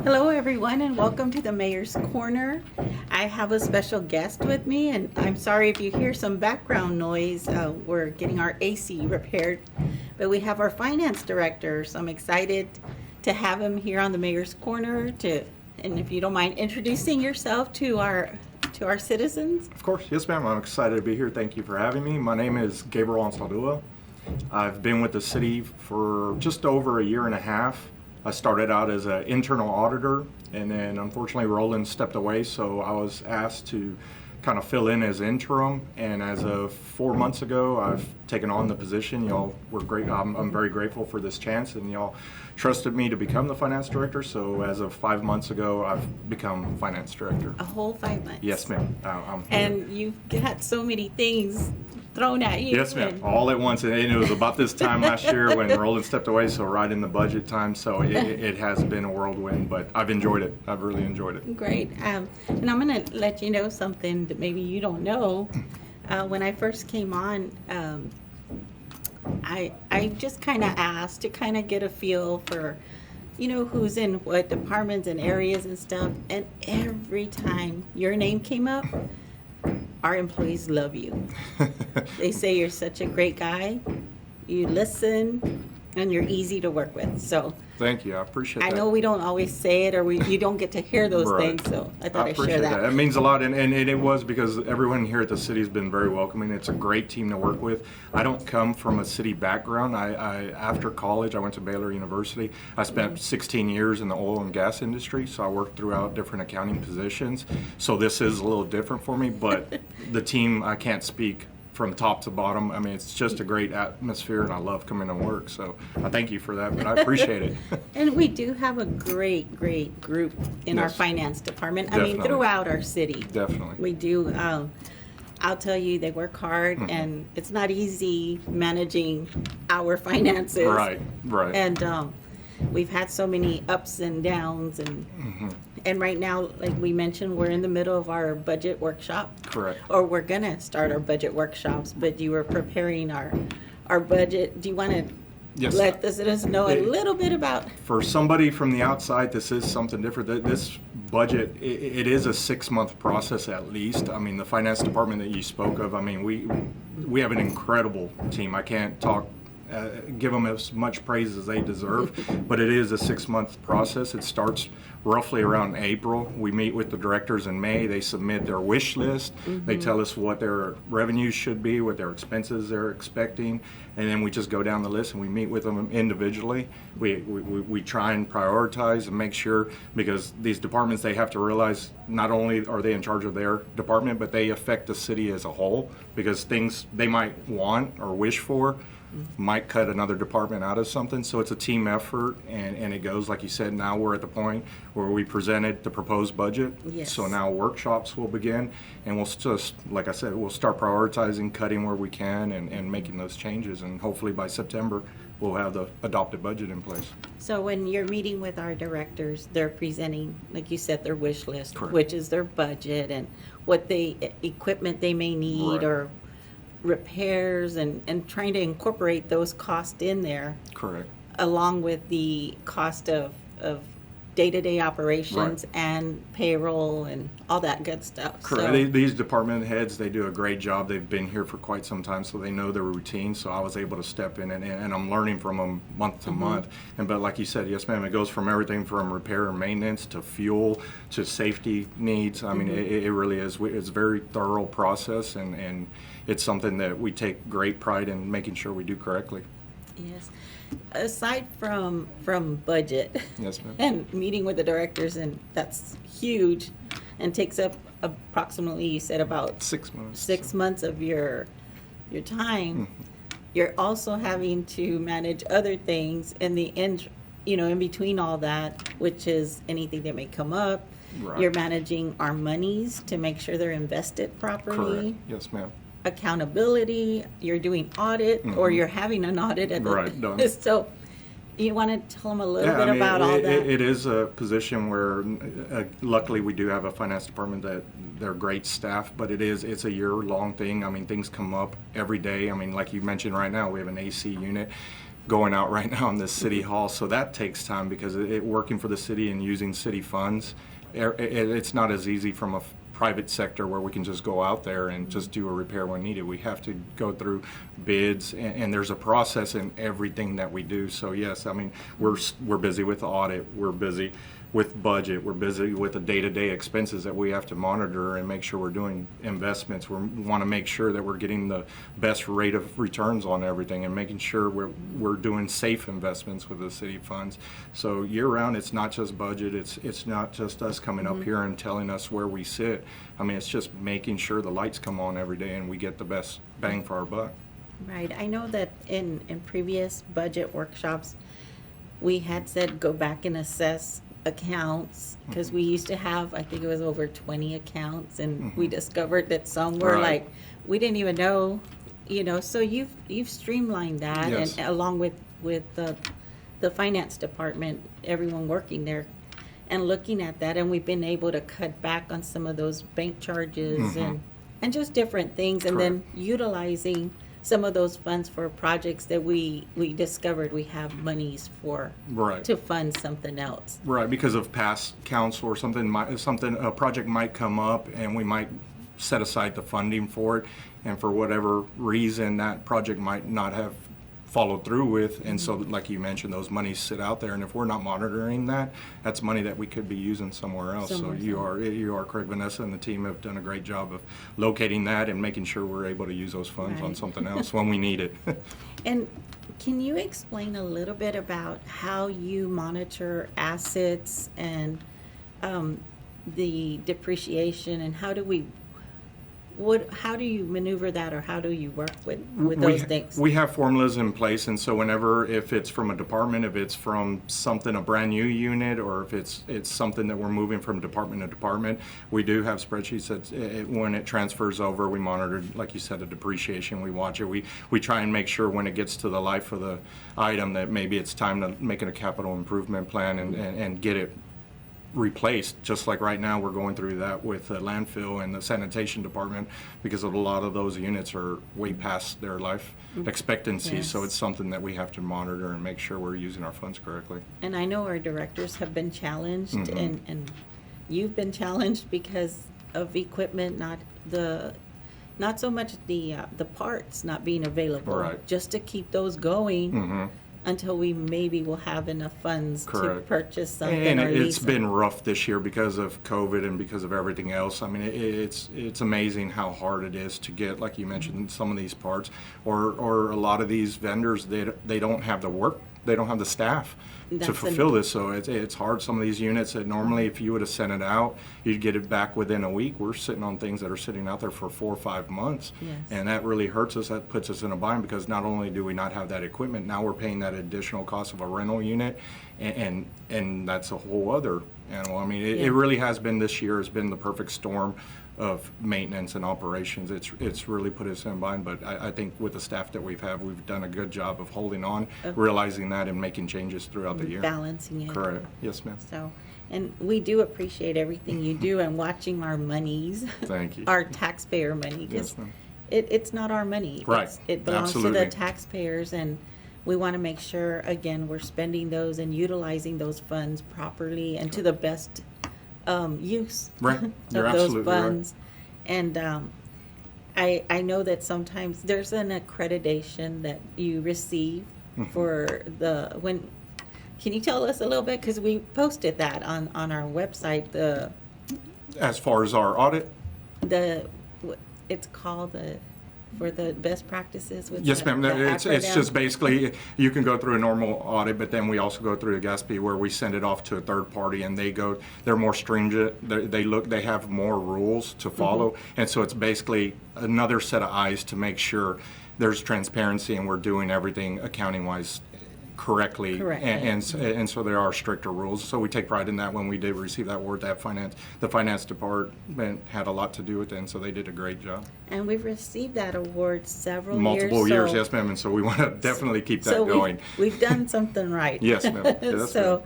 Hello, everyone, and welcome to the Mayor's Corner. I have a special guest with me, and I'm sorry if you hear some background noise. We're getting our AC repaired, but we have our finance director, so I'm excited to have him here on the Mayor's Corner. And if you don't mind introducing yourself to our citizens. Of course, yes, ma'am. I'm excited to be here. Thank you for having me. My name is Gabriel Anzaldua. I've been with the city for just over a year and a half. I started out as an internal auditor, and then unfortunately Roland stepped away, so I was asked to kind of fill in as interim. And as of 4 months ago, I've taken on the position. Y'all were great. I'm very grateful for this chance, and y'all trusted me to become the finance director. So as of 5 months ago, I've become finance director. A whole 5 months. Yes, ma'am. And you've got so many things thrown at you. Yes, ma'am. All at once, and it was about this time last year when Roland stepped away, so right in the budget time. So it has been a whirlwind, but I've enjoyed it. I've really enjoyed it. Great. And I'm going to let you know something that maybe you don't know. When I first came on, I just kind of asked to kind of get a feel for, who's in what departments and areas and stuff. And every time your name came up, our employees love you. They say you're such a great guy. You listen, and you're easy to work with. So Thank you. I appreciate I that. know we don't always say it, or you don't get to hear those Right. things. So I thought I'd appreciate share that. It means a lot, and it was because everyone here at the city has been very welcoming. It's a great team to work with. I don't come from a city background. I after college, I went to Baylor University. I spent 16 years in the oil and gas industry, so I worked throughout different accounting positions. So this is a little different for me, but the team, I can't speak from top to bottom. I mean, it's just a great atmosphere, and I love coming to work. So I thank you for that, but I appreciate it. And we do have a great group in our Yes. finance department. I Definitely. mean, throughout our city. Definitely. We do. I'll tell you, they work hard, and it's not easy managing our finances. Right, right. And we've had so many ups and downs, and right now, like we mentioned, we're in the middle of our budget workshop. Correct. Or we're gonna start our budget workshops, but you were preparing our budget. Do you want to Yes. let the citizens know a It- little bit about? For somebody from the outside, this is something different. This budget, it is a 6-month process at least. I mean, the finance department that you spoke of, I mean, we have an incredible team. I can't give them as much praise as they deserve, but it is a 6-month process. It starts roughly around April. We meet with the directors in May. They submit their wish list. They tell us what their revenues should be, what their expenses they're expecting, and then we just go down the list and we meet with them individually. We try and prioritize and make sure, because these departments, they have to realize not only are they in charge of their department, but they affect the city as a whole, because things they might want or wish for might cut another department out of something. So it's a team effort, and it goes, like you said, now we're at the point where we presented the proposed budget. Yes. So now workshops will begin, and we'll just, like I said, we'll start prioritizing, cutting where we can, and making those changes. And hopefully by September, we'll have the adopted budget in place. So when you're meeting with our directors, they're presenting, like you said, their wish list, Correct. which is their budget and what equipment they may need, Right. or repairs, and trying to incorporate those costs in there, Correct. along with the cost of day-to-day operations and payroll and all that good stuff. Correct. So, These department heads, they do a great job. They've been here for quite some time, so they know their routine. So I was able to step in, and I'm learning from them month to month. But like you said, yes, ma'am, it goes from everything from repair and maintenance to fuel to safety needs. I mean, it really is. It's a very thorough process, and it's something that we take great pride in making sure we do correctly. yes. Aside from budget, Yes, ma'am. and meeting with the directors, and that's huge, and takes up approximately, you said, about 6 months. 6 months of your time. You're also having to manage other things in the end, in between all that, which is anything that may come up. Right. You're managing our monies to make sure they're invested properly. Correct. Yes, ma'am. Accountability, you're doing audit, or you're having an audit at the Right, done. So you want to tell them a little Yeah, bit I mean, about all that? it is a position where luckily we do have a finance department that they're great staff, but it's a year-long thing. I mean, things come up every day. I mean, like you mentioned right now, we have an AC unit. going out right now in this city hall. So that takes time because working for the city and using city funds, it's not as easy from a private sector where we can just go out there and just do a repair when needed. We have to go through bids, and there's a process in everything that we do. So yes, I mean, we're busy with audit, we're busy with budget, we're busy with the day-to-day expenses that we have to monitor and make sure we're doing investments. We want to make sure that we're getting the best rate of returns on everything and making sure we're doing safe investments with the city funds. So year-round, it's not just budget, it's not just us coming up here and telling us where we sit. I mean, it's just making sure the lights come on every day and we get the best bang for our buck. Right. I know that in previous budget workshops, we had said go back and assess accounts, because we used to have, I think it was over 20 accounts, and we discovered that some were Right. like, we didn't even know, so you've streamlined that. Yes. And along with the finance department, everyone working there and looking at that, and we've been able to cut back on some of those bank charges and just different things, and then utilizing some of those funds for projects that we discovered we have monies for, Right. to fund something else. Right, because of past counts or a project might come up and we might set aside the funding for it, and for whatever reason that project might not have followed through with, and so like you mentioned, those monies sit out there, and if we're not monitoring that, that's money that we could be using somewhere else. So you are correct. Vanessa and the team have done a great job of locating that and making sure we're able to use those funds on Right. something else when we need it. And can you explain a little bit about how you monitor assets and the depreciation, and how do you maneuver that, or how do you work with those things? We have formulas in place, and so whenever, if it's from a department, if it's from something, a brand new unit, or if it's something that we're moving from department to department, we do have spreadsheets that when it transfers over, we monitor, like you said, the depreciation, we watch it. We try and make sure when it gets to the life of the item that maybe it's time to make it a capital improvement plan and get it replaced. Just like right now, we're going through that with the landfill and the sanitation department, because of a lot of those units are way past their life expectancy. Yes. So it's something that we have to monitor and make sure we're using our funds correctly. And I know our directors have been challenged, and you've been challenged because of equipment, not so much the parts not being available, Right. just to keep those going until we maybe will have enough funds to Correct. purchase something And or it's lease been rough this year because of COVID and because of everything else. I mean, it's amazing how hard it is to get, like you mentioned, some of these parts, or a lot of these vendors, they don't have the work, they don't have the staff to That's fulfill this. So it's hard. Some of these units that normally, if you would have sent it out, you'd get it back within a week. We're sitting on things that are sitting out there for 4 or 5 months. Yes. And that really hurts us. That puts us in a bind, because not only do we not have that equipment, now we're paying that additional cost of a rental unit, and that's a whole other animal. I mean, it really has been, this year has been the perfect storm of maintenance and operations. It's really put us in bind, but I think with the staff that we've done a good job of holding on, realizing that, and making changes throughout the year. balancing it. Correct. Yes, ma'am. So, and we do appreciate everything you do, and watching our monies, Thank you. our taxpayer money, Yes, because ma'am. it's not our money. Right. It belongs to Absolutely. the taxpayers, and we want to make sure, again, we're spending those and utilizing those funds properly and to the best use Right. of You're those absolutely right. funds. And I know that sometimes there's an accreditation that you receive for can you tell us a little bit? Because we posted that on our website, As far as our audit, it's called for the best practices with yes, the- ma'am. the It's acronym. just basically, you can go through a normal audit, but then we also go through a GASP where we send it off to a third party, and they're more stringent. They have more rules to follow, and so it's basically another set of eyes to make sure there's transparency and we're doing everything accounting-wise correctly. Correctly. And so there are stricter rules. So we take pride in that. When we did receive that award, the finance department had a lot to do with it, and so they did a great job. And we've received that award several Multiple years. years, yes, ma'am, and so we want to definitely keep that So going. we've done something right. Yes, ma'am. Yeah, that's So, right.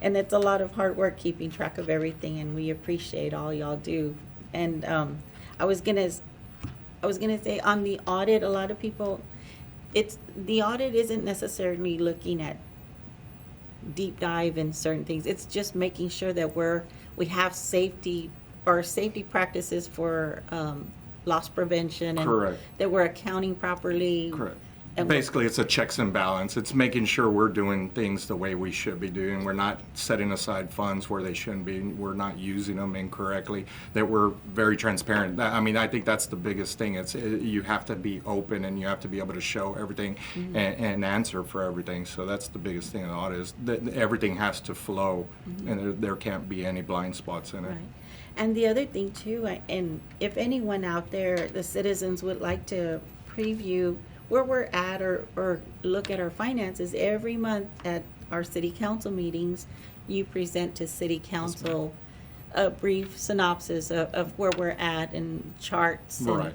and it's a lot of hard work keeping track of everything, and we appreciate all y'all do. And I was gonna say, on the audit, a lot of people, the audit isn't necessarily looking at deep dive in certain things. It's just making sure that we have safety practices for loss prevention, and Correct. that we're accounting properly. Correct. And Basically, it's a checks and balance. It's making sure we're doing things the way we should be doing. We're not setting aside funds where they shouldn't be. We're not using them incorrectly. That we're very transparent. I mean, I think that's the biggest thing. You have to be open, and you have to be able to show everything and answer for everything. So that's the biggest thing in the audit, is that everything has to flow, and there can't be any blind spots in it. Right. And the other thing too, and if anyone out there, the citizens, would like to preview where we're at, or look at our finances, every month at our city council meetings, you present to city council a brief synopsis of where we're at, and charts. Right.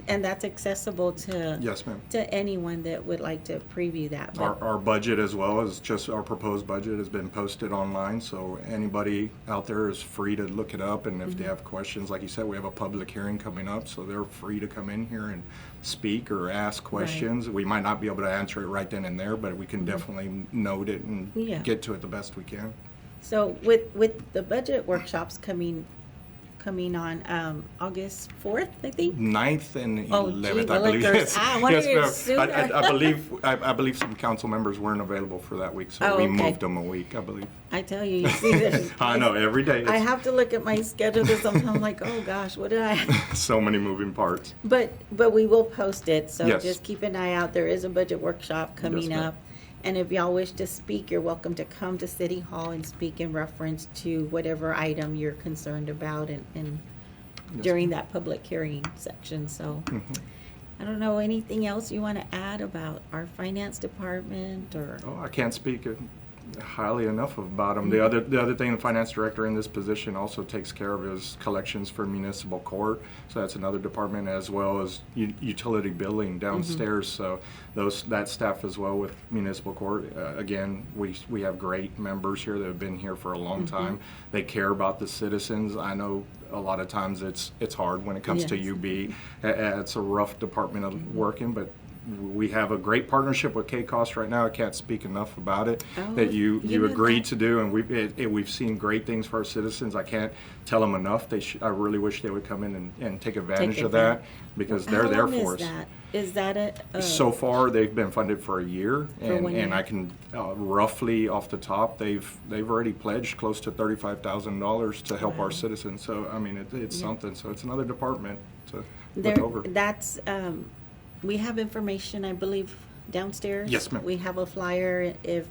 And that's accessible to Yes, ma'am. to anyone that would like to preview that. But Our budget, as well as just our proposed budget, has been posted online, so anybody out there is free to look it up, and if they have questions, like you said, we have a public hearing coming up, so they're free to come in here and speak or ask questions. We might not be able to answer it right then and there, but we can definitely note it and Yeah. get to it the best we can. So with the budget workshops coming on August 4th, I think. 9th and Oh, 11th, gee, I well, believe. there's- I wondered Yes, ma'am. sooner. I believe some council members weren't available for that week, so Oh, we okay. moved them a week, I believe. I tell you, you see this. I know, every day. I It's have to look at my schedule, because sometimes I'm like, oh gosh, what did I? so many moving parts. But we will post it, so Yes. just keep an eye out. There is a budget workshop coming ma'am. up. And if y'all wish to speak, you're welcome to come to City Hall and speak in reference to whatever item you're concerned about, and Yes, during that public hearing section. So I don't know, anything else you want to add about our finance department, or? Oh, I can't speak highly enough about them. The other thing, the finance director in this position also takes care of is collections for municipal court. So that's another department, as well as utility billing downstairs. So that staff as well with municipal court. Again, we have great members here that have been here for a long time. They care about the citizens. I know a lot of times it's hard when it comes to Yes. UB. It's a rough department of working, but we have a great partnership with KCOS right now. I can't speak enough about it. Oh, That you know agreed that. to do, and we've seen great things for our citizens. I can't tell them enough. I really wish they would come in and take advantage of that, because they're there for us. Is that So far, they've been funded for a year, For 1 year. and I can roughly off the top, they've already pledged close to $35,000 to help Wow. our citizens. So I mean, it's something. So it's another department to look there? over. That's we have information, I believe, downstairs. Yes, ma'am. We have a flyer if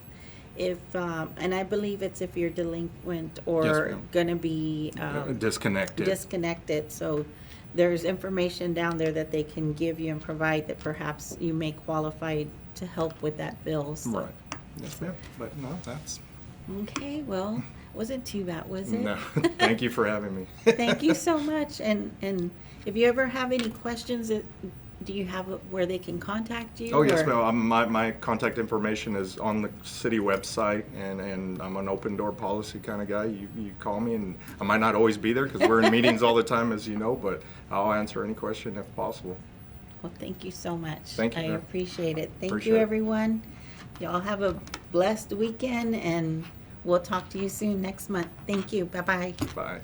and I believe it's if you're delinquent or Yes, ma'am. gonna be Disconnected. disconnected. So there's information down there that they can give you and provide, that perhaps you may qualify to help with that bill. So. Right. Yes, ma'am. But no, that's Okay, well, wasn't too bad, was it? no. Thank you for having me. Thank you so much. And if you ever have any questions, do you have where they can contact you? Oh, yes, or- ma'am. My contact information is on the city website, and I'm an open door policy kind of guy. You call me, and I might not always be there because we're in meetings all the time, as you know, but I'll answer any question if possible. Well, thank you so much. Thank you, I ma'am. appreciate it. Thank Appreciate you, it. everyone. Y'all have a blessed weekend, and we'll talk to you soon next month. Thank you. Bye-bye. Bye.